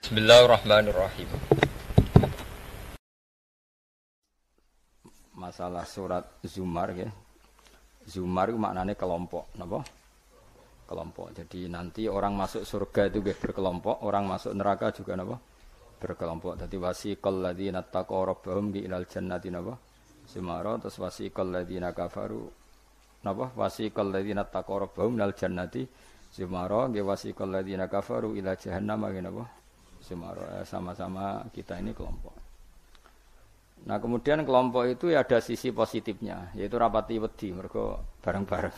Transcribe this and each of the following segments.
Bismillahirrahmanirrahim. Masalah surat Zumar ya. Zumar itu maknanya kelompok, napa? Kelompok. Jadi nanti orang masuk surga itu berkelompok, orang masuk neraka juga napa? Berkelompok. Jadi wasiqal ladzina taqaw rabbahum ilal jannati napa? Zumara, terus wasiqal ladzina kafaru napa? Wasiqal ladzina taqaw rabbahum ilal jannati Zumara, nggih wasiqal ladzina kafaru ila jahannam napa? Zumara. Sama-sama kita ini kelompok. Nah kemudian kelompok itu ya ada sisi positifnya, yaitu rapati wedi mergo bareng-bareng.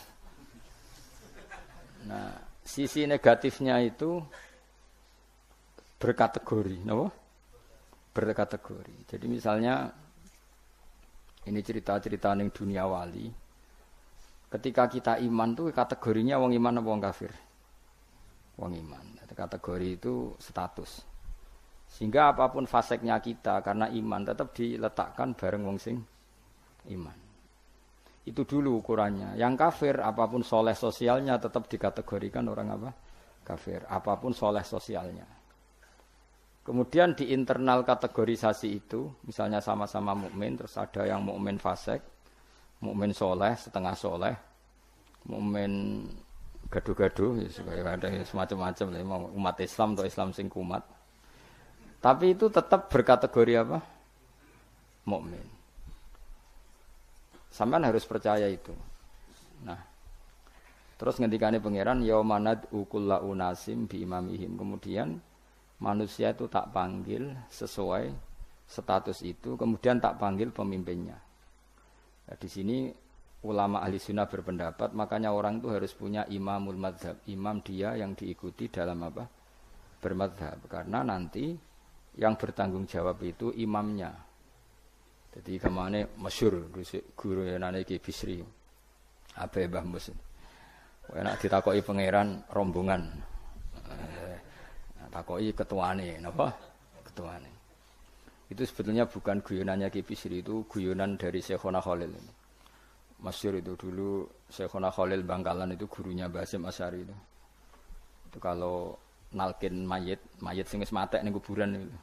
Nah sisi negatifnya itu berkategori, napa? Berkategori. Jadi misalnya ini cerita-cerita ning dunia wali. Ketika kita iman tuh kategorinya wong iman apa wong kafir? Wong iman. Kategori itu status. Sehingga apapun faseknya kita karena iman tetap diletakkan bareng wong sing iman. Itu dulu ukurannya. Yang kafir apapun soleh sosialnya tetap dikategorikan orang apa? Kafir. Apapun soleh sosialnya. Kemudian di internal kategorisasi itu, misalnya sama-sama mukmin, terus ada yang mukmin fasek, mukmin soleh, setengah soleh, mukmin gaduh-gaduh, ya, ada semacam-macam umat Islam atau Islam sing kumat. Tapi itu tetap berkategori apa? Mukmin. Sampean harus percaya itu. Nah, terus ngendikane pangeran yaumanad ukulla unasim bi imamihim. Kemudian manusia itu tak panggil sesuai status itu, kemudian tak panggil pemimpinnya. Nah, di sini ulama ahli sunnah berpendapat, makanya orang itu harus punya imamul madzhab, imam dia yang diikuti dalam apa? Bermadzhab. Karena nanti yang bertanggung jawab itu imamnya. Jadi kemana masyhur guru yang nane Ki Bisri. Apa Mbah Mus. Enak ditakoki pangeran rombongan. Takoki ketuane napa? Ketuane. Itu sebetulnya bukan guyonannya Ki Bisri, itu guyonan dari Syekhona Khalil. Masyhur itu dulu Syekhona Khalil Bangkalan itu gurunya Mbah Hasyim Asy'ari itu. Itu kalau nalkin mayit sing wis matek ning kuburan itu.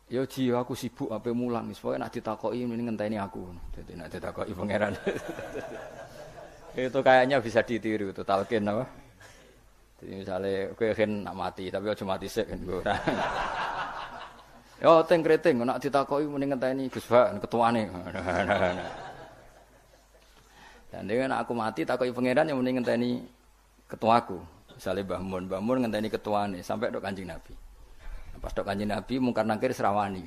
Ya ji aku sibuk ape mulang wis pokoke nek ditakoki mending ngenteni aku. Dadi nek ditakoki pangeran. Itu kayaknya bisa ditiru itu talqin apa? Jadi misalnya kowe kan nak mati tapi aja mati sik kan ora. Yo teng kriting nek ditakoki mending ngenteni Gus Bak ketuane. Dan dengan aku mati takoki pangeran yang mending ngenteni ketuaku. Misalnya Mbah Mun ngenteni ketuane sampai tok Kanjeng Nabi. Pas tok Kanjeng Nabi mungkar nangkir serawani.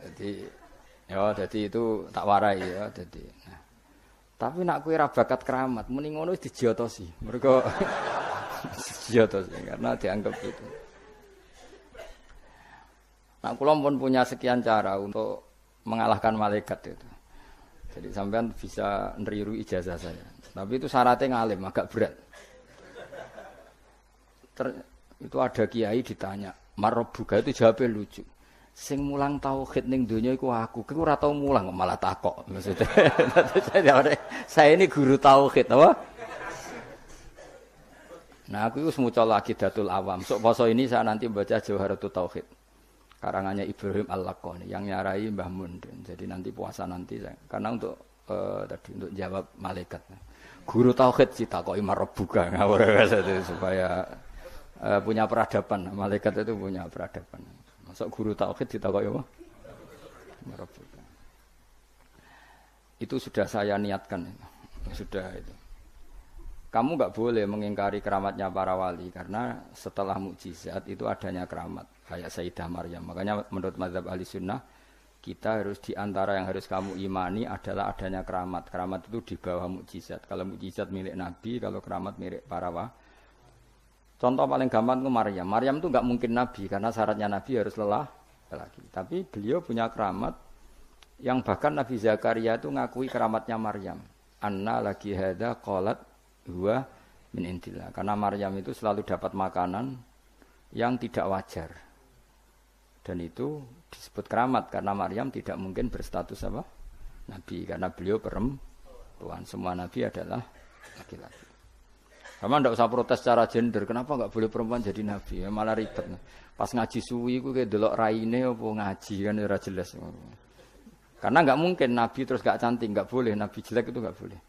Jadi itu tak warai ya jadi. Nah. Tapi nak kowe ra bakat keramat, muni ngono wis dijiotosi. Mergo dijiotosi karena dianggap itu. Nah, kula pun punya sekian cara untuk mengalahkan malaikat itu. Jadi sampean bisa neriru ijazah saya. Tapi itu syaratnya ngalim, agak berat. Itu ada kiai ditanya, Marobbuka itu jawabnya lucu. Sing mulang tauhid ning donya iku aku. Kowe ora tau mulang malah takok. Maksudnya saya ini guru tauhid apa? Nah, aku itu semucal lagi Datul Awam. Sok poso ini saya nanti baca Jawharatul Tauhid. Karangannya Ibrahim Al-Laqani yang nyarai Mbah Mun. Jadi nanti puasa nanti saya. Karena untuk untuk jawab malaikat. Guru tauhid ditakoki Marobbuka ngawur supaya punya peradaban. Malaikat itu punya peradaban. Masuk guru tauhid ditakoki apa? Marobbuka. Itu sudah saya niatkan. Sudah itu. Kamu enggak boleh mengingkari keramatnya para wali karena setelah mukjizat itu adanya keramat kayak Sayyidah Maryam. Makanya menurut mazhab Ahlussunnah kita harus diantara yang harus kamu imani adalah adanya keramat. Keramat itu di bawah mukjizat. Kalau mukjizat milik Nabi, kalau keramat milik para wali. Contoh paling gampang itu Maryam. Maryam itu enggak mungkin Nabi karena syaratnya Nabi harus lelaki. Tapi beliau punya keramat yang bahkan Nabi Zakaria itu ngakui keramatnya Maryam. Anna lagi hadza qalat huwa min indillah. Karena Maryam itu selalu dapat makanan yang tidak wajar. Dan itu disebut keramat karena Maryam tidak mungkin berstatus apa? Nabi karena beliau perempuan. Semua nabi adalah laki-laki. Sama ndak usah protes secara gender, kenapa enggak boleh perempuan jadi nabi? Ya, malah ribet. Pas ngaji suwi ku kayak delok raine apa ngaji kan ora jelas. Karena enggak mungkin nabi terus enggak cantik, enggak boleh nabi jelek itu enggak boleh.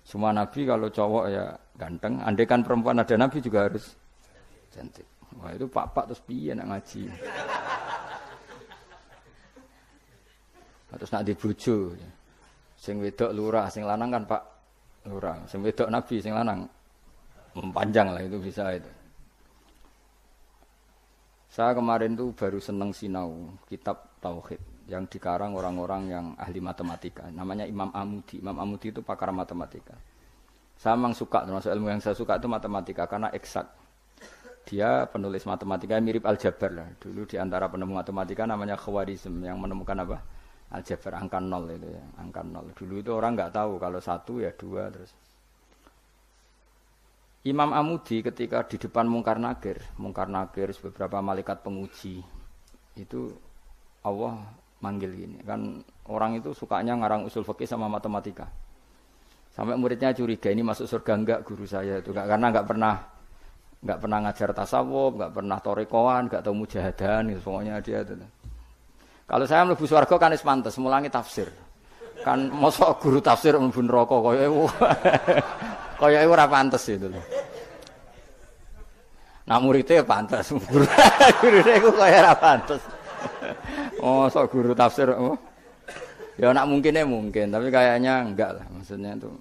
Semua nabi kalau cowok ya ganteng, andai kan perempuan ada nabi juga harus cantik. Wah, itu pak-pak terus piye nak ngaji. Terus nak dibojo. Sing wedok lurah, sing lanang kan Pak lurah. Sing wedok nabi, sing lanang panjang lah itu bisa itu. Saya kemarin tuh baru seneng sinau kitab Tauhid yang dikarang orang-orang yang ahli matematika. Namanya Imam Amudi. Imam Amudi itu pakar matematika. Saya memang suka, termasuk ilmu yang saya suka itu matematika karena eksak. Dia penulis matematika mirip aljabar lah. Dulu di antara penemu matematika namanya Khawarizm yang menemukan apa? Aljabar angka 0 itu ya, angka 0. Dulu itu orang nggak tahu kalau 1 ya 2 terus. Imam Amudi ketika di depan Mungkar Nakir beberapa malaikat penguji itu Allah manggil gini kan orang itu sukanya ngarang usul fikih sama matematika. Sampai muridnya curiga ini masuk surga enggak guru saya itu enggak, karena enggak pernah ngajar tasawuf, enggak pernah torekoan, enggak tahu mujahadan gitu, pokoknya dia itu. Kalau saya mlebu swarga kan wis pantes mulangi tafsir. Kan mosok guru tafsir mlebu neraka kaya ora pantes itu lho. Nah muridnya pantes, gurune iku kaya ora pantes. Oh, sok guru tafsir. Oh. Ya nak mungkinnya mungkin, tapi kayaknya enggak lah. Maksudnya itu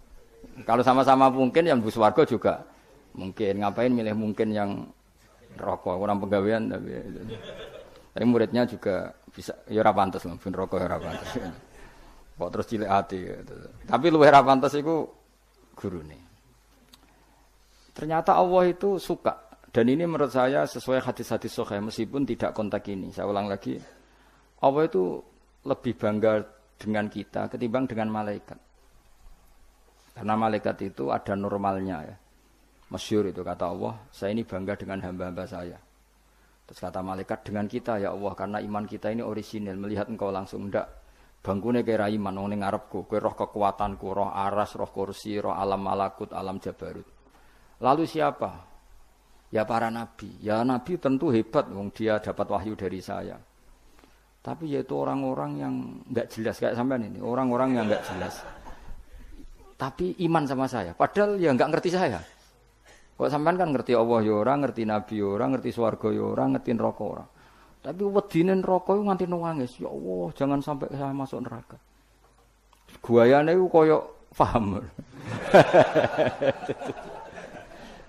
kalau sama-sama mungkin yang bus warga juga mungkin. Ngapain milih mungkin yang rokok kurang pegawaian tapi muridnya juga bisa ya ora pantes lah, ben rokok ora pantes. Kok terus cilik ati gitu. Tapi luwih ora pantes iku gurune. Ternyata Allah itu suka dan ini menurut saya sesuai hadis-hadis sahih meskipun tidak kontak ini. Saya ulang lagi. Allah itu lebih bangga dengan kita ketimbang dengan malaikat. Karena malaikat itu ada normalnya ya. Masyhur itu kata Allah, saya ini bangga dengan hamba-hamba saya. Terus kata malaikat dengan kita ya Allah karena iman kita ini orisinil melihat engkau langsung ndak bangkune kira iman wong ning ngarepku kowe roh kekuatanku, roh aras, roh kursi, roh alam malakut, alam jabarut. Lalu siapa? Ya para nabi. Ya nabi tentu hebat wong dia dapat wahyu dari saya. Tapi yaitu orang-orang yang enggak jelas kayak sampean ini, orang-orang yang enggak jelas. Tapi iman sama saya, padahal ya enggak ngerti saya. Kok sampean kan ngerti Allah ya ora, ngerti nabi ya ora, ngerti swarga ya ora, ngerti neraka ora. Tapi wedine neraka iku nganti nangis, ya Allah, jangan sampai saya masuk neraka. Guayane iku koyo paham.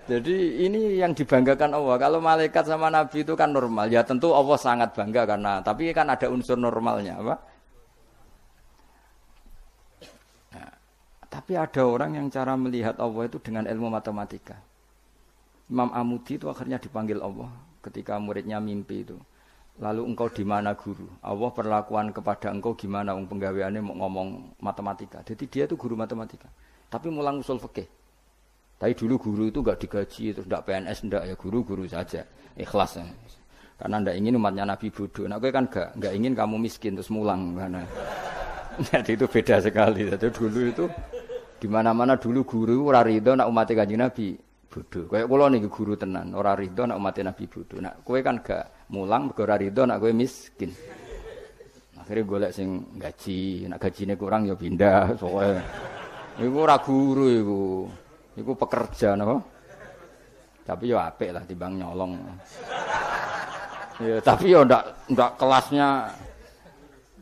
Jadi ini yang dibanggakan Allah. Kalau malaikat sama nabi itu kan normal. Ya tentu Allah sangat bangga karena tapi kan ada unsur normalnya, apa? Nah, tapi ada orang yang cara melihat Allah itu dengan ilmu matematika. Imam Amudi itu akhirnya dipanggil Allah ketika muridnya mimpi itu. Lalu engkau di mana guru? Allah perlakuan kepada engkau gimana? Penggaweannya mau ngomong matematika. Jadi dia itu guru matematika. Tapi mulang usul fikih. Tapi dulu guru itu enggak digaji, terus enggak PNS, enggak ya guru saja, ikhlas. Ya. Karena enggak ingin umatnya Nabi bodoh. Nah, gue kan enggak ingin kamu miskin terus mulang. Karena jadi itu beda sekali. Jadi dulu itu di mana-mana dulu guru ora ridho nak umatnya Kanjeng Nabi bodoh. Kayak kula niki guru tenan, ora ridho nak umatnya Nabi bodoh. Nah, kowe kan enggak mulang mergo ora ridho nak kowe miskin. Akhirnya golek sing gaji, nak gajine kurang ya pindah. Pokoke iku ora guru iku. Iku pekerja napa? Tapi ya apik lah timbang nyolong. Ya tapi ya ndak kelasnya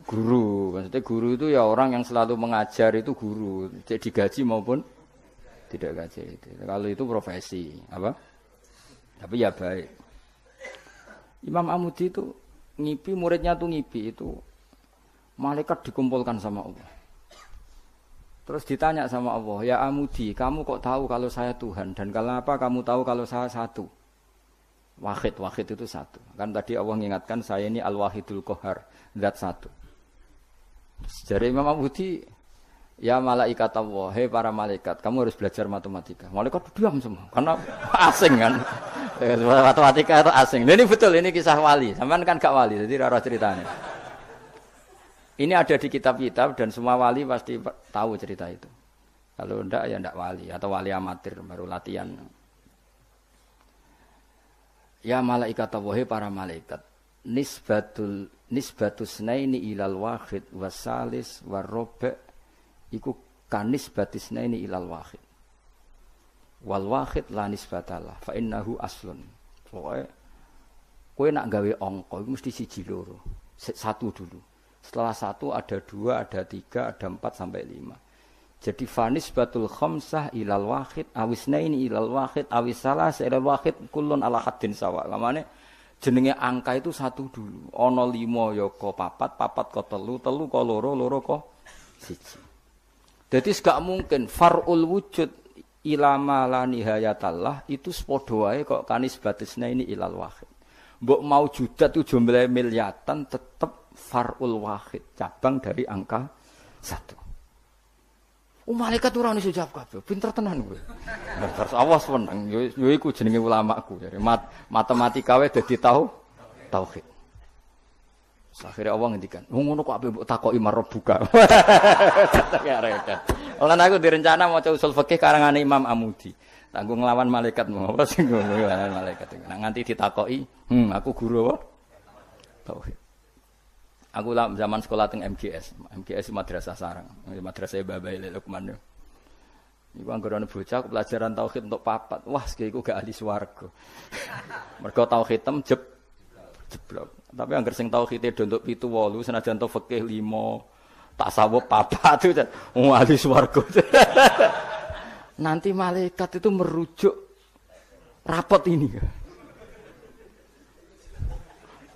guru. Maksudnya guru itu ya orang yang selalu mengajar itu guru, cek digaji maupun tidak gaji itu. Kalau itu profesi, apa? Tapi ya baik. Imam Amudi itu ngipi muridnya tuh ngipi itu malaikat dikumpulkan sama Allah. Terus ditanya sama Allah, ya Amudi, kamu kok tahu kalau saya Tuhan? Dan kenapa kamu tahu kalau saya satu? Wahid itu satu. Kan tadi Allah mengingatkan saya ini Al-Wahidul Qahar, zat satu. Jadi Imam Amudi, ya malaikat Allah, hei para malaikat, kamu harus belajar matematika. Malaikat diam semua, karena asing kan. Matematika itu asing. Nah, ini betul, ini kisah wali. Sampean kan gak wali, jadi rara ceritanya. Ini ada di kitab-kitab dan semua wali pasti tahu cerita itu. Kalau enggak ya enggak wali atau wali amatir baru latihan. Ya malaikat Allah para malaikat. Nisbatus naini ilal wahid wasalis warroba iku kanisbatis naini ilal wahid. Wal wahid la nisbatalah fa innahu aslun. Pokoke kowe nak gawe angka iku mesti siji loro. Satu dulu. Setelah satu ada 2, ada 3, ada 4 sampai 5. Jadi fanis batul khamsah ilal wahid awisnaini ilal wahid awisalas ilal wahid kullun ala haddin sawa. Lamane jenenge angka itu satu dulu. Ana 5 ya ka 4, 4 ka 3, 3 ka 2, 2 ka 1. Jadi gak mungkin farul wujud ilama la nihayatallah itu padha wae kok kanis batisna ini ilal wahid. Mbok mau judat itu jumlah miliatan tetap farul wahid, cabang dari angka 1. Malaikat ora iso jawab kabeh. Pinter tenan kowe. Terus awas weneng yo iku jenenge ulamaku. Matematika wae dadi tauhid. Akhire Allah ngendikan, ngono kok ape mbok takoki marbuka. Lan aku direncana maca usul fikih karangane Imam Amudi. Tanggung nglawan malaikat apa sing nglawan malaikat. Nek nganti ditakoki, aku guru apa? Tauhid. Aku lah zaman sekolah teng MGS Madrasah Sarang, Madrasah Babai Lukman. Iku anggere ana bocah pelajaran tauhid untuk 4. Wah, iku gak ahli swarga. Mergo tauhid jeblok. Tapi angger sing tauhide untuk 7 8 senajan to fikih 5, tasawuf 4 itu ahli swarga. Nanti malaikat itu merujuk rapot ini.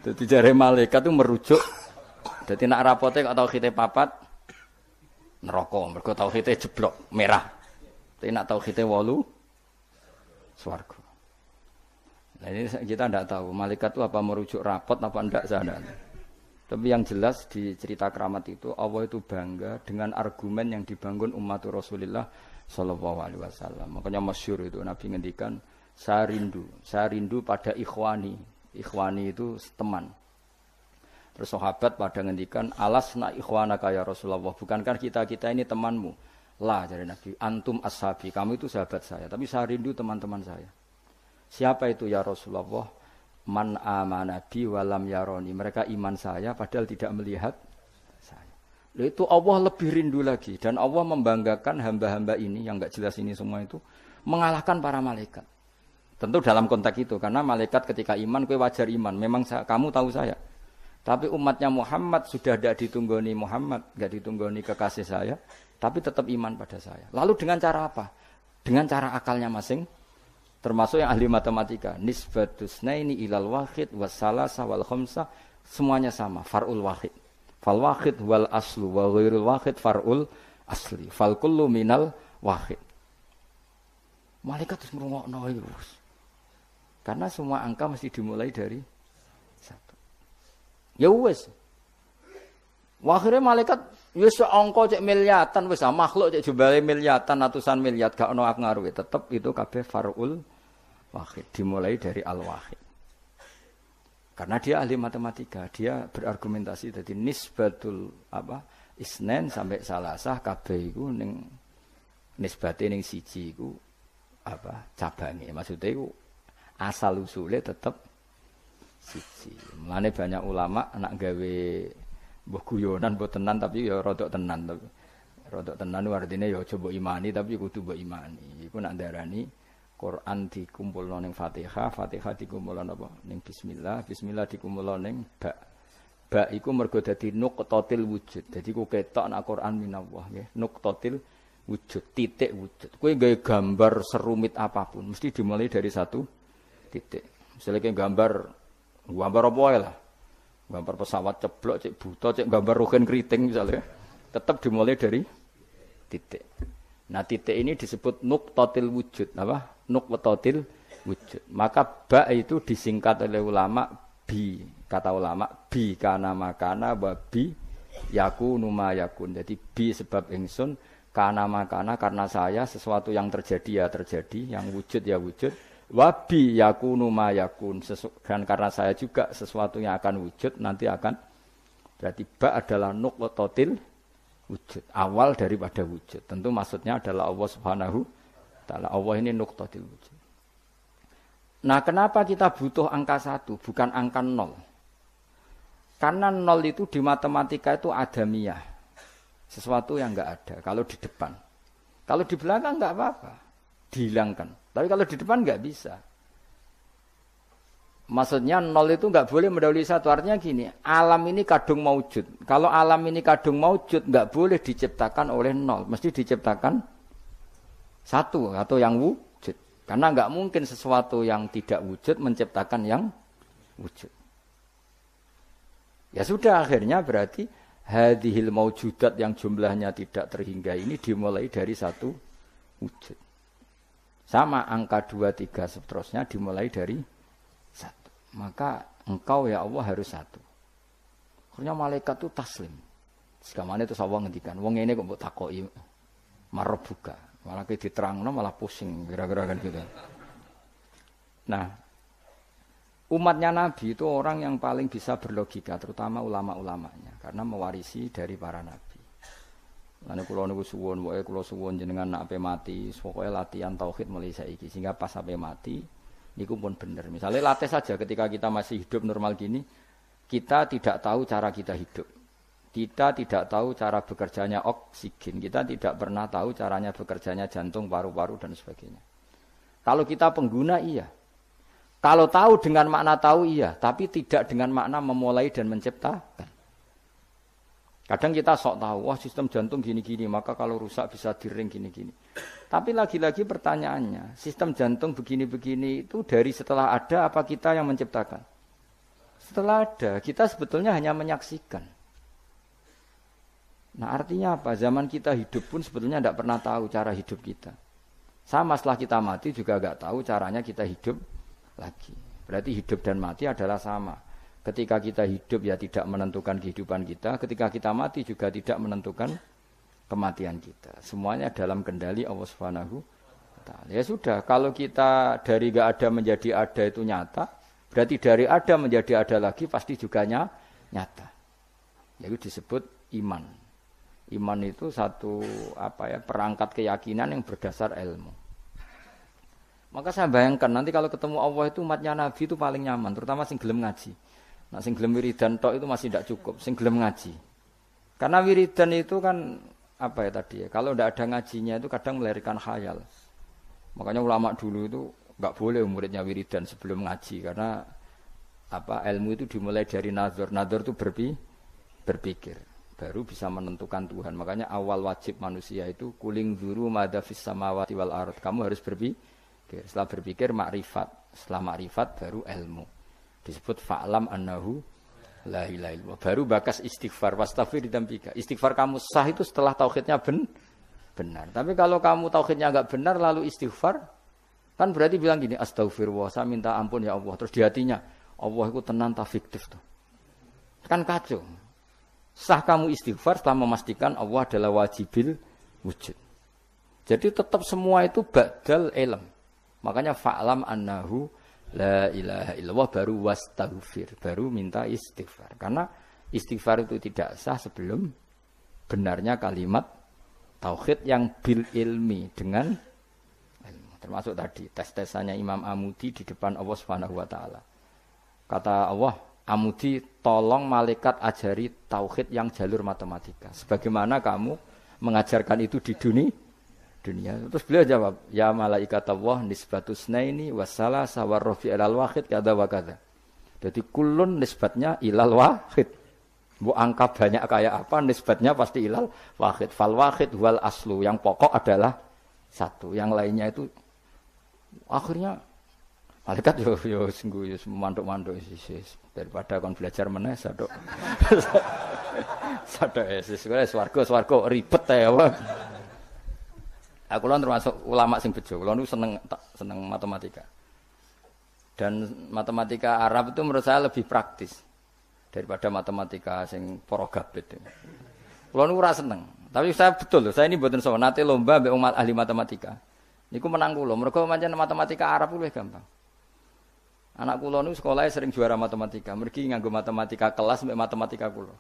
Jadi jare malaikat itu merujuk. Jadi nak rapote kok tauhide 4 neraka, mergo tauhide jeblok merah. Tapi nak tauhide 8 swarga. Nah ini kita tidak tahu malaikat itu apa merujuk rapot apa enggak sana. Tapi yang jelas di cerita keramat itu Allah itu bangga dengan argumen yang dibangun umat Rasulullah Shallallahu Alaihi Wasallam. Makanya masyhur itu Nabi ngendikan saya rindu pada ikhwani. Ikhwani itu teman. Terus sahabat pada ngendikan alasna ikhwanaka ya Rasulullah. Bukankah kita ini temanmu? Lah jadi Nabi antum ashabi, kamu itu sahabat saya. Tapi saya rindu teman-teman saya. Siapa itu ya Rasulullah? Man amana bi walam yaroni. Mereka iman saya padahal tidak melihat saya. Lalu itu Allah lebih rindu lagi dan Allah membanggakan hamba-hamba ini yang enggak jelas ini semua itu mengalahkan para malaikat. Tentu dalam konteks itu karena malaikat ketika iman kowe wajar iman. Memang kamu tahu saya. Tapi umatnya Muhammad sudah tidak ditunggoni Muhammad, enggak ditunggoni kekasih saya, tapi tetap iman pada saya. Lalu dengan cara apa? Dengan cara akalnya masing. Termasuk yang ahli matematika, nisbatus naini ilal wahid wassalasa wal khamsah semuanya sama, farul wahid. Fal wahid wal aslu wa ghairul wahid farul asli. Fal kullu minal wahid. Malaikat terus ngrungokno iku. Karena semua angka mesti dimulai dari 1. Ya wis. Akhirnya malaikat wis angka cek miliatan wis makhluk cek jumlahe miliatan ratusan miliar gak ono ngaruhe tetep itu kabeh farul wahid dimulai dari al-wahid. Karena dia ahli matematika, dia berargumentasi tadi nisbatul isnen sampai salasah kabeh iku ning nisbate ning siji iku cabange. Maksudnya iku asal usule tetep siji. Mulane banyak ulama nak gawe mbah guyonan mbah tenan tapi ya rodok tenan tapi rodok tenan artine ya coba imani tapi kudu mbok imani. Iku nak ndarani Quran dikumpulno ning Fatihah, Fatihah dikumpulno apa? Ning bismillah, bismillah dikumpulno ning ba. Ba iku mergo dadi nuqtatil wujud. Dadi ku ketok nak Quran minallah nggih. Nuqtatil wujud, titik wujud. Kowe gawe gambar serumit apapun mesti dimulai dari 1 titik. Misalnya gambar apa wae lah. Gambar pesawat ceblok, cek buta, cek gambar rugen keriting misalnya. Tetap dimulai dari titik. Nah titik ini disebut nuqtatil wujud. Apa? Nuqtatil wujud. Maka ba itu disingkat oleh ulama bi. Kata ulama bi kana makana wa bi yakunu ma yakun. Jadi bi sebab ingsun, kana makana karena saya sesuatu yang terjadi ya terjadi, yang wujud ya wujud. Wabi yakunu ma yakun dan karena saya juga sesuatu yang akan wujud nanti akan berarti ba adalah nuqtatil wujud awal daripada wujud. Tentu maksudnya adalah Allah Subhanahu taala. Allah ini nuqtatil wujud. Nah, kenapa kita butuh angka 1, bukan angka 0? Karena 0 itu di matematika itu adamiyah. Sesuatu yang enggak ada kalau di depan. Kalau di belakang enggak apa-apa, dihilangkan. Tapi kalau di depan enggak bisa. Maksudnya 0 itu enggak boleh mendahului 1. Artinya gini, alam ini kadung maujud. Kalau alam ini kadung maujud, enggak boleh diciptakan oleh 0. Mesti diciptakan 1 atau yang wujud. Karena enggak mungkin sesuatu yang tidak wujud menciptakan yang wujud. Ya sudah, akhirnya berarti hadhil maujudat yang jumlahnya tidak terhingga ini dimulai dari 1 wujud. Sama angka 2, 3 seterusnya dimulai dari 1. Maka engkau ya Allah harus 1. Akhirnya malaikat itu taslim. Sekamane itu Allah ngendikan, wong ini kok mbok takoki marbuka. Malah kayak diterangno malah pusing kira-kira kan gitu. Nah, umatnya Nabi itu orang yang paling bisa berlogika, terutama ulama-ulamanya, karena mewarisi dari para nabi. Lan kula niku suwun, pokoke kula suwun jenengan nek ape mati, pokoke latihan tauhid mulai saiki sehingga pas ape mati niku pun bener. Misalnya latih saja ketika kita masih hidup normal gini, kita tidak tahu cara kita hidup. Kita tidak tahu cara bekerjanya oksigen. Kita tidak pernah tahu caranya bekerjanya jantung, paru-paru dan sebagainya. Kalau kita pengguna iya. Kalau tahu dengan makna tahu iya, tapi tidak dengan makna memulai dan menciptakan. Kadang kita sok tahu, wah sistem jantung gini-gini, maka kalau rusak bisa diring gini-gini. Tapi lagi-lagi pertanyaannya, sistem jantung begini-begini itu dari setelah ada apa kita yang menciptakan? Setelah ada, kita sebetulnya hanya menyaksikan. Nah artinya apa? Zaman kita hidup pun sebetulnya tidak pernah tahu cara hidup kita. Sama setelah kita mati juga nggak tahu caranya kita hidup lagi. Berarti hidup dan mati adalah sama. Ketika kita hidup ya tidak menentukan kehidupan kita. Ketika kita mati juga tidak menentukan kematian kita. Semuanya dalam kendali Allah Subhanahu wa Ta'ala. Ya sudah, kalau kita dari nggak ada menjadi ada itu nyata, berarti dari ada menjadi ada lagi pasti juga nyata. Yaitu disebut iman. Iman itu satu perangkat keyakinan yang berdasar ilmu. Maka saya bayangkan nanti kalau ketemu Allah itu umatnya Nabi itu paling nyaman, terutama sing gelem ngaji. Nah sing gelem wiridan tok itu masih tidak cukup, sing gelem ngaji. Karena wiridan itu kan kalau tidak ada ngajinya itu kadang melahirkan khayal. Makanya ulama dulu itu enggak boleh muridnya wiridan sebelum ngaji karena ilmu itu dimulai dari nazar. Nazar itu berpikir. Baru bisa menentukan Tuhan. Makanya awal wajib manusia itu kuling dzuru madza fis samawati wal ardh. Kamu harus berpikir. Setelah berpikir makrifat. Setelah makrifat baru ilmu. Disebut fa'lam annahu la ilaha illallah. Baru bakas istighfar, wastaghfir dzambika. Istighfar kamu sah itu setelah tauhidnya benar. Tapi kalau kamu tauhidnya enggak benar lalu istighfar, kan berarti bilang gini, astaghfirullah, saya minta ampun ya Allah. Terus di hatinya, Allah itu tenang tak fiktif tuh. Kan kacau. Sah kamu istighfar setelah memastikan Allah adalah wajibil wujud. Jadi tetap semua itu ba'dal ilm. Makanya fa'lam annahu la ilaha illallah baru wastaghfir, baru minta istighfar. Karena istighfar itu tidak sah sebelum benarnya kalimat tauhid yang bil ilmi dengan ilmu. Termasuk tadi tes-tesannya Imam Amudi di depan Allah Subhanahu wa taala. Kata Allah, Amudi, tolong malaikat ajari tauhid yang jalur matematika. Sebagaimana kamu mengajarkan itu di dunia. Terus beliau jawab, ya malaikat Allah nisbatus naini wassalah sawar rofi ilal wahid kada wa kada. Jadi kulun nisbatnya ilal wahid. Bu angka banyak kayak apa nisbatnya pasti ilal wahid. Fal wahid wal aslu. Yang pokok adalah satu. Yang lainnya itu akhirnya malaikat yo sungguh mantuk-mantuk daripada kon belajar meneh sadok. Sadok swarga ribet ya apa. Aku lan termasuk ulama sing bejo. Kulo niku seneng matematika. Dan matematika Arab itu menurut saya lebih praktis daripada matematika sing para gabet. Kulo niku ora seneng. Tapi saya betul, saya ini mboten sowan nate lomba mbek umat ahli matematika. Niku menang kulo. Mergo pancen matematika Arab luwih gampang. Anak kula niku sekolahnya sering juara matematika. Mergi nganggo matematika kelas mbek matematika kula.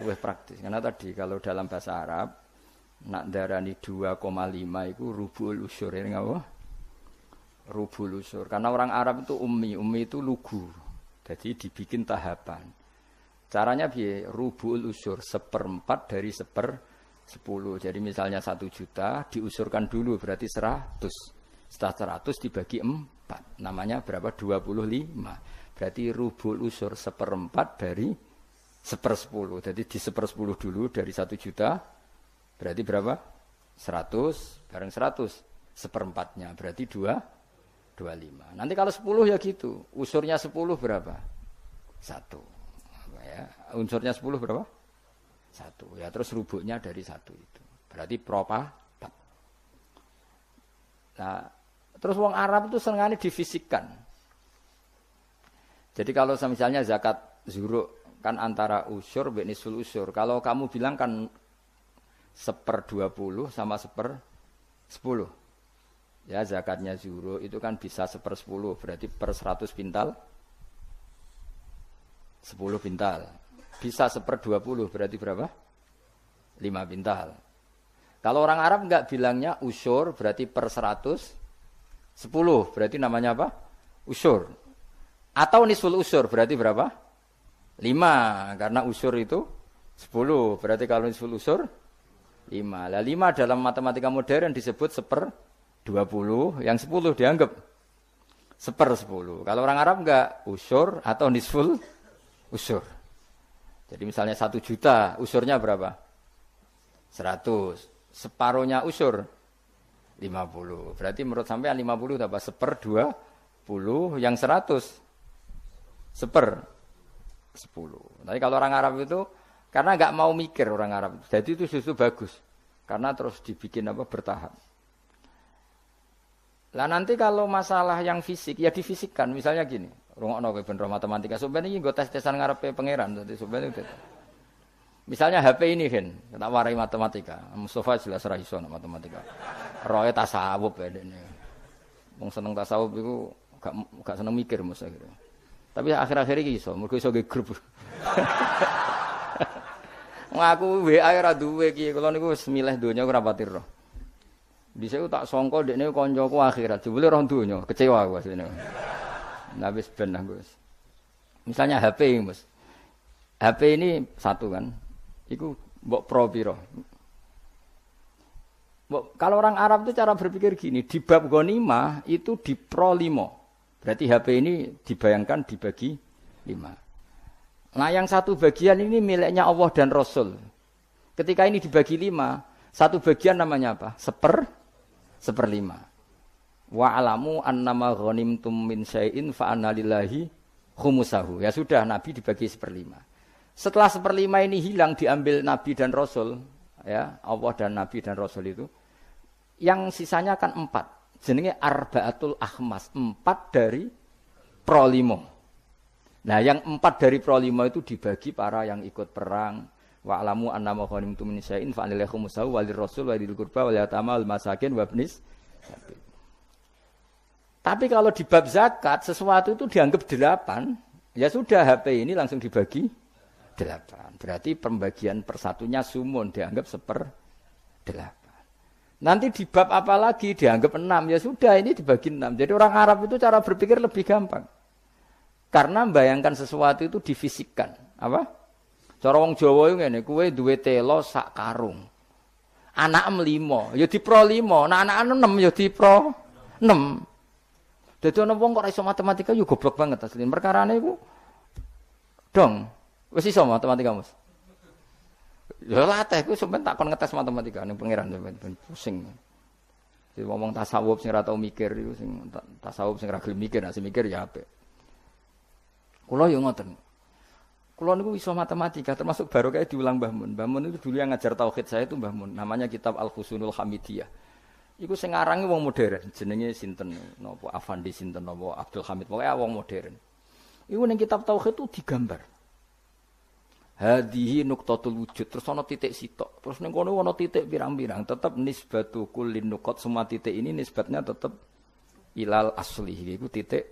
Luwih praktis. Karena tadi kalau dalam bahasa Arab nak darani 2,5 iku rubuul usyur. Ngapa? rubul usur. Karena orang Arab itu ummi itu lugu. Jadi dibikin tahapan. Caranya biar rubul usur 1/4 dari 10. Jadi misalnya 1 juta diusurkan dulu berarti 100. Setelah 100 dibagi 4. Namanya berapa? 25. Berarti rubul usur 1/4 dari 1/10. Jadi di 1/10 dulu dari 1 juta. Berarti berapa? 100 bareng 100. 1/4-nya berarti 25. Nanti kalau 10 ya gitu. Usurnya 10 berapa? 1. Ya, unsurnya 10 berapa? 1. Ya terus rubuknya dari 1 itu. Berarti seperempat. Nah, terus wong Arab itu senengane difisikkan. Jadi kalau misalnya zakat zuruk kan antara usur dan nisful usur. Kalau kamu bilang kan 1/20 sama 1/10. Ya zakatnya zuruk itu kan bisa 1/10. Berarti per 100 pintal 10 pintal. Bisa 1/20 berarti berapa? 5 pintal. Kalau orang Arab enggak bilangnya usur berarti per 100 10 berarti namanya apa? Usur. Atau nisful usur berarti berapa? 5 karena usur itu 10 berarti kalau nisful usur 5. Lah 5 dalam matematika modern disebut 1/20 yang 10 dianggap 1/10. Kalau orang Arab enggak usur atau nisful usur. Jadi misalnya 1 juta usurnya berapa? 100. Separuhnya usur 50. Berarti menurut sampean 50 apa? 1/20 yang 100 1/10. Tapi kalau orang Arab itu karena nggak mau mikir orang Arab. Jadi itu justru bagus. Karena terus dibikin apa bertahap. Lah nanti kalau masalah yang fisik ya difisikkan. Misalnya gini, rungokno kowe ben matematika. Sampeyan iki nggo tes-tesan ngarepe pangeran. Dadi sampeyan itu. Misalnya HP ini kan, tak warai matematika. Mustafa jelas ra iso matematika. Roe tasawuf ya dene. Wong seneng tasawuf iku gak seneng mikir mesti akhire. Tapi akhir-akhir iki iso, mergo iso ge grup. Ngaku WA ora duwe iki, kula niku wis milih donya ora pati roh. Dhisik tak sangka dekne kancaku akhirat, jebule roh donya, kecewa aku asline. Nah wis ben aku wis. Misalnya HP Mas. HP ini satu kan. Iku mbok pro piro? Kalau orang Arab itu cara berpikir gini, di bab ghanimah itu di pro 5. Berarti HP ini dibayangkan dibagi 5. Nah yang satu bagian ini miliknya Allah dan Rasul. Ketika ini dibagi 5, satu bagian namanya apa? 1/5. Wa alamu annama ghanimtum min syai'in fa anna lillahi khumusahu. Ya sudah, Nabi dibagi 1/5. Setelah 1/5 ini hilang diambil Nabi dan Rasul, ya Allah dan Nabi dan Rasul itu, yang sisanya kan 4. Jenenge arba'atul akhmas, 4 dari pro 5. Nah yang 4 dari pro 5 itu dibagi para yang ikut perang. Wa alamu annama ghanimtum min syai'in fa anna lillahi khumusahu wa lirrasul wa lidil qurba wal yatama wal masakin wa ibnis. Tapi kalau di bab zakat sesuatu itu dianggap 8, ya sudah HP ini langsung dibagi 8. Berarti pembagian persatunya sumun dianggap 1/8. Nanti di bab apa lagi dianggap 6, ya sudah ini dibagi 6. Jadi orang Arab itu cara berpikir lebih gampang. Karena membayangkan sesuatu itu difisikkan. Apa? Cara wong Jawa itu ngene, kowe duwe telo sak karung. Anak 5, ya di pro 5. Nah anak 6 ya di pro 6. Dadi ana wong kok ora iso matematika yo goblok banget asline. Perkarane iku dong, wis iso matematika, Mas. Ya latih ku sampean tak kon ngetes matematika ning pangeran sampean pusing. Jadi ngomong tasawuf sing ora tau mikir iku sing tasawuf sing ora gelem mikir, nek mikir ya apik. Kula yo ngoten. Kula niku iso matematika termasuk baru kayak diulang Mbah Mun. Mbah Mun itu dulu yang ngajar tauhid saya itu Mbah Mun. Namanya kitab Al-Husnul Hamidiyah. Iku sing ngarange wong modern, jenenge sinten napa Afandi sinten napa Abdul Hamid, pokoke wong modern. Iku ning kitab tauhid itu digambar. Hadihi nuqtatul wujud, terus ana titik sitok. Terus ning kono ana titik pirang-pirang, tetep nisbatu kullin nuqat, semua titik ini nisbatnya tetep ilal asli. Iku titik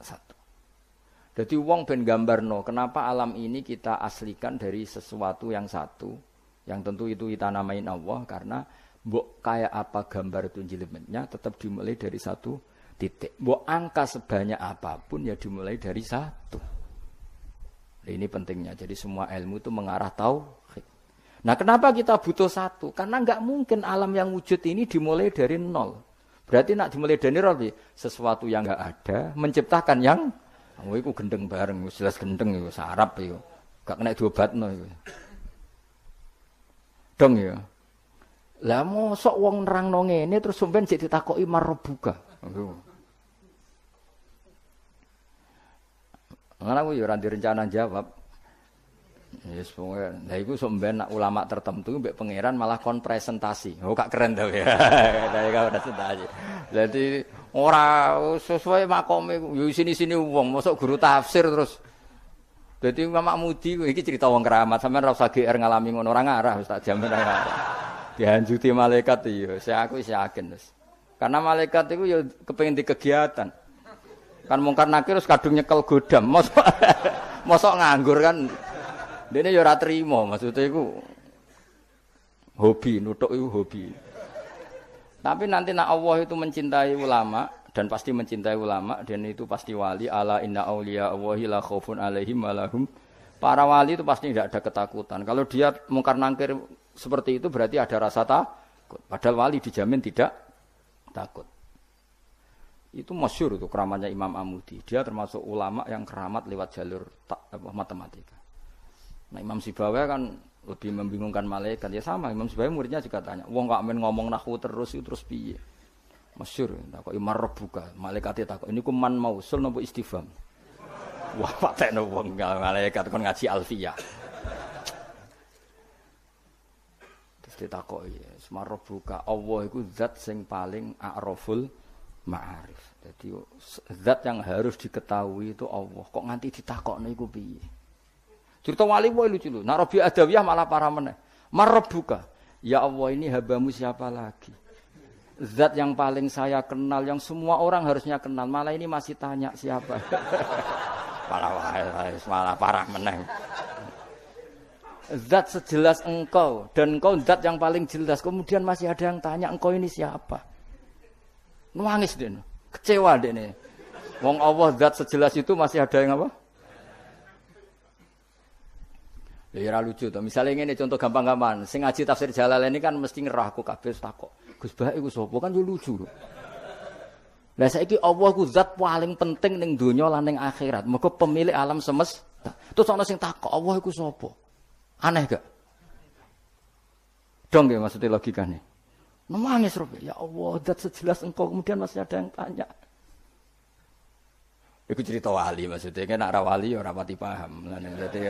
1. Jadi wong ben gambarno, kenapa alam ini kita aslikan dari sesuatu yang satu, yang tentu itu kita namain Allah karena mbok kayak apa gambar itu jelimetnya tetap dimulai dari satu Titik. Mbok angka sebanyak apapun ya dimulai dari satu. Ini pentingnya. Jadi semua ilmu itu mengarah tauhid. Nah, kenapa kita butuh satu? Karena enggak mungkin alam yang wujud ini dimulai dari nol. Berarti nak dimulai dari nol, sesuatu yang enggak ada menciptakan yang iku gendeng bareng, jelas gendeng iku sarap iku. Gak kena diobatno iku. Dong ya. Lah mosok wong nerangno ngene terus sampean sik ditakoki marbuka. Ngono aku ya ora direncana jawab. Yes, pokoknya. Lah iku sampean nak ulama tertentu mbek pangeran malah kon presentasi. Oh, gak keren to ya. Lah iku presentasi. Jadi ora sesuai makome yo sini-sini wong, mosok guru tafsir terus. Dadi Imam Mudi iki cerita wong keramat, sampean ora usah GR ngalami ngono ora ngarah wis tak jamin ora ngarah. Dihanjuti malaikat iya, aku wis yakin wis. Karena malaikat itu ya kepengin di kegiatan. Kan mungkar nakir terus kadung nyekel godam. Mosok nganggur kan. Dene ya ora trimo, maksudnya iku hobi, nutuk iku hobi. Tapi nanti nak Allah itu mencintai ulama dan pasti mencintai ulama dan itu pasti wali ala inna auliya Allahi la khaufun alaihim walahum. Para wali itu pasti tidak ada ketakutan. Kalau dia mungkar nangkir seperti itu berarti ada rasa takut. Padahal wali dijamin tidak takut. Itu masyhur itu keramatnya Imam Amudi. Dia termasuk ulama yang keramat lewat jalur matematika. Nah Imam Sibawai kan lebih membingungkan malaikat. Ya sama Imam Sibawai muridnya juga tanya, wong kok men ngomong nahwu terus piye? Masyhur takoki marbuka, malaikate takok ini ku man mausul napa istifham. Wah patekno wong malaikat kon ngaji alfiyah. Terus ditakoki, marbuka Allah iku zat sing paling a'raful ma'arif. Jadi zat yang harus diketahui itu Allah. Kok nganti ditakokno iku piye? Cerita wali wae lucu lho. Nak Rabi Adawiyah malah parah meneh. Marbuka. Ya Allah ini hambamu siapa lagi? Zat yang paling saya kenal, yang semua orang harusnya kenal. Malah ini masih tanya siapa. Malah parah meneh. Zat sejelas engkau dan engkau zat yang paling jelas. Kemudian masih ada yang tanya engkau ini siapa? Nangis dene. Kecewa dene. Wong Allah zat sejelas itu masih ada yang apa? Ya ora lucu to. Misale ngene contoh gampang-gampang. Sing ngaji tafsir Jalalain ini kan mesti ngerah aku kabeh takok. Gus Bah iku sapa? Kan yo lucu lho. Lah saiki Allah ku zat paling penting ning donya lan ning akhirat. Mergo pemilik alam semesta. Terus ana sing takok, Allah iku sapa? Aneh gak? Dong ya maksudnya logikane. Nangis Rob. Ya Allah, zat sejelas engkau kemudian masih ada yang tanya. Iku cerita wali maksudnya kan nek ora wali ya ora pati paham. Lah dadi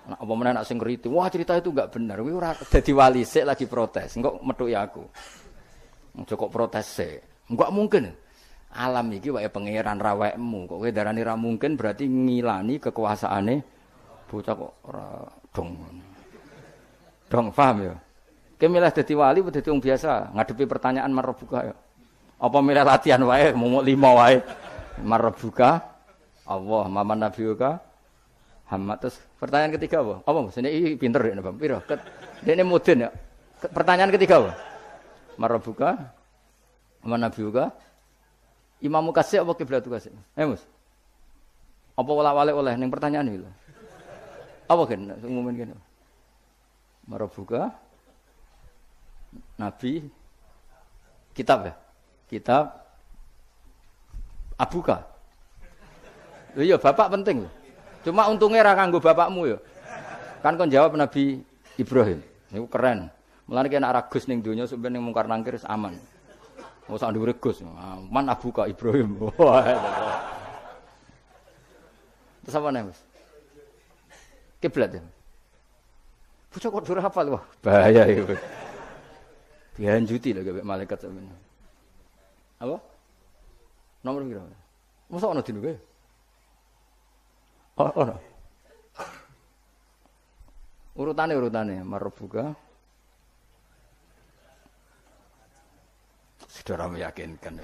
apa meneh nek sing ngerti, wah cerita itu enggak benar. Kuwi ora dadi wali sik lagi protes. Engko metuki aku. Kok protes sik. Enggak mungkin. Alam iki wae pangeran rawekmu. Kok kowe darani ra mungkin berarti ngilani kekuasaane bocah kok ora dong. Dong paham ya? Kowe milih dadi wali apa dadi wong biasa ngadepi pertanyaan marbuka ya. Apa milih latihan wae momok 5 wae. Marbuka Allah, maman nabiyuka Muhammad. Terus pertanyaan ketiga apa? Apa Mas? Ini pinter ya, Bang. Piro? Dene mudin ya. Pertanyaan ketiga apa? Marbuka maman nabiyuka Imam Kasih apa Kiblatu Kasih? Mas. Apa wala-wale oleh ning pertanyaan iki lho. Apa kan umumin kene? Marbuka Nabi kitab ya? Kitab Abuka. Lho iya bapak penting lho. Cuma untungnya ra kanggo bapakmu ya. Kan kon jawab Nabi Ibrahim. Niku keren. Mulane kena ra Gus ning donya sampeyan ning mungkar nangkir aman. Ora ndhuwure Gus. Man Abuka Ibrahim. Terus apa nih, Mas? Kiblat ya. Bocah kok durung hafal wah, bahaya itu. Dihanjuti lho gak malaikat sampeyan. Apa? Nomor piro? Mosok ana dinu kowe? Oh. Urutane marbuka. Sudah meyakinkan.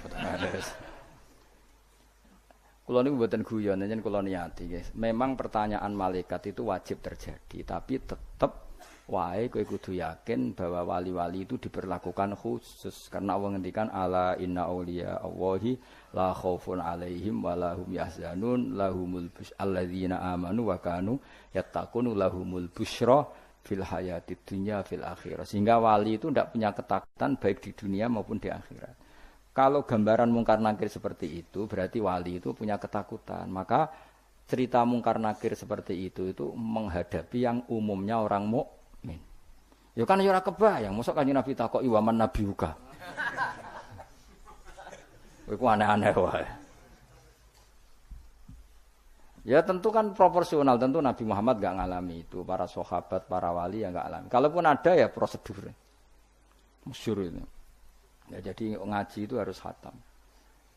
Kula niku mboten guyon, njen kula niati, guys. Memang pertanyaan malaikat itu wajib terjadi, tapi tetap wae kowe kudu yakin bahwa wali-wali itu diperlakukan khusus karena Allah ngendikan ala inna auliya Allahi la khaufun alaihim wa lahum yahzanun lahumul alladzina amanu wa kanu yattaqun lahumul busyra fil hayatid dunya fil akhirah. Sehingga wali itu tidak punya ketakutan baik di dunia maupun di akhirat. Kalau gambaran mungkar nakir seperti itu, berarti wali itu punya ketakutan. Maka cerita mungkar nakir seperti itu menghadapi yang umumnya orang mukmin. Ya kan ya ora kebayang, mosok Kanjeng Nabi takoki waman nabiuka. Iku aneh-aneh wae. Ya tentu kan proporsional, tentu Nabi Muhammad enggak ngalami itu, para sahabat, para wali ya enggak alami. Kalaupun ada ya prosedur. Masyhur itu. Ya, jadi ngaji itu harus khatam.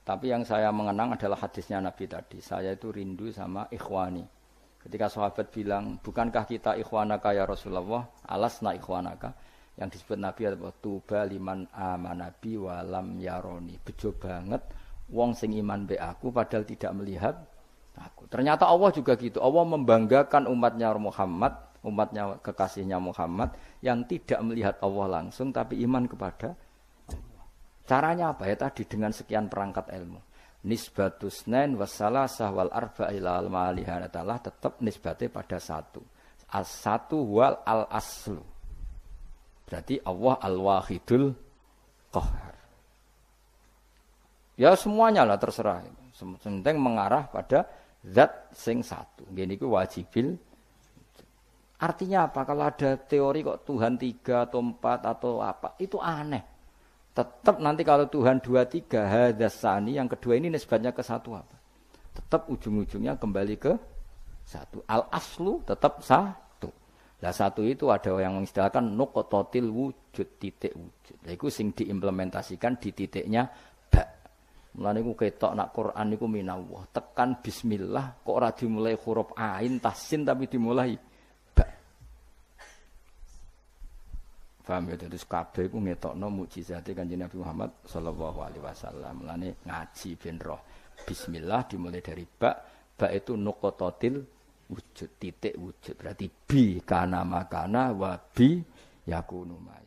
Tapi yang saya mengenang adalah hadisnya Nabi tadi. Saya itu rindu sama ikhwani. Ketika sahabat bilang, bukankah kita ikhwanaka ya Rasulullah? Alasna ikhwanaka. Yang disebut Nabi adalah tuba liman amanabi walam yaroni. Bejo banget wong sing iman be aku padahal tidak melihat aku. Ternyata Allah juga gitu. Allah membanggakan umatnya Muhammad, umatnya kekasihnya Muhammad yang tidak melihat Allah langsung tapi iman kepada caranya apa ya tadi dengan sekian perangkat ilmu. Nisbatus nain wassalasah wal arba ilal malihanatalah tetap nisbatnya pada satu. As-satu wal al-aslu. Berarti Allah al-wahidul qahar. Ya semuanya lah terserah. Penting mengarah pada zat sing satu. Gini ku wajibil. Artinya apa? Kalau ada teori kok Tuhan 3 atau 4 atau apa, itu aneh. Tetap nanti kalau Tuhan 2, 3 hadasani yang kedua ini nisbatnya ke satu apa? Tetap ujung-ujungnya kembali ke satu. Al-aslu tetap satu. Lah satu itu ada yang mengistilahkan nuqtatil wujud, titik wujud. Lah iku sing diimplementasikan di titiknya ba. Mulane iku ketok nak Quran niku minallah. Tekan bismillah kok ora dimulai huruf ain tasin tapi dimulai ba. Paham ya, terus kabeh iku ngetokno mukjizate Kanjeng Nabi Muhammad sallallahu alaihi wasallam. Mulane ngaji ben roh. Bismillah dimulai dari ba. Ba itu nuqtatil wujud, titik wujud. Berarti bi kana makana wa bi yakunu ma